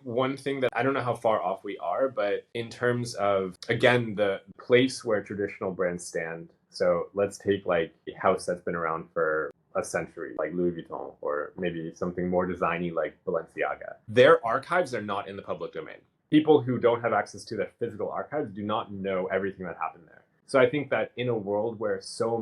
one thing that I don't know how far off we are, but in terms of, again, the place where traditional brands stand. So let's take like a house that's been around for a century, like Louis Vuitton, or maybe something more designy like Balenciaga. Their archives are not in the public domain. People who don't have access to their physical archives do not know everything that happened there. So I think that in a world where so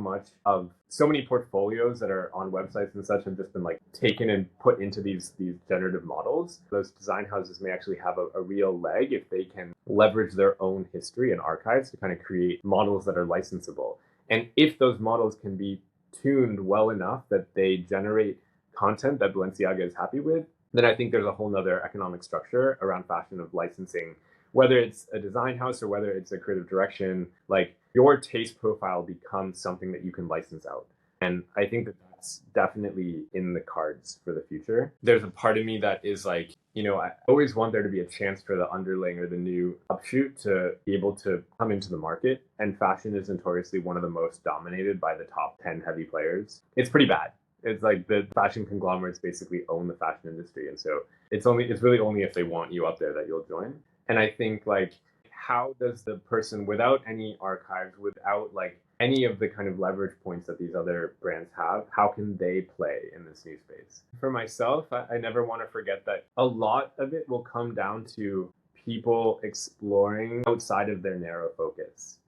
many portfolios that are on websites and such have just been like taken and put into these generative models, those design houses may actually have a real leg if they can leverage their own history and archives to kind of create models that are licensable. And if those models can be tuned well enough that they generate content that Balenciaga is happy with, then I think there's a whole nother economic structure around fashion of licensing, whether it's a design house or whether it's a creative direction. Like, your taste profile becomes something that you can license out. And I think that that's definitely in the cards for the future. There's a part of me that is like, I always want there to be a chance for the underling or the new upshoot to be able to come into the market. And fashion is notoriously one of the most dominated by the top 10 heavy players. It's pretty bad. It's like the fashion conglomerates basically own the fashion industry. And so it's really only if they want you up there that you'll join. And I think, like, how does the person without any archives, without like any of the kind of leverage points that these other brands have, how can they play in this new space? For myself, I never want to forget that a lot of it will come down to people exploring outside of their narrow focus.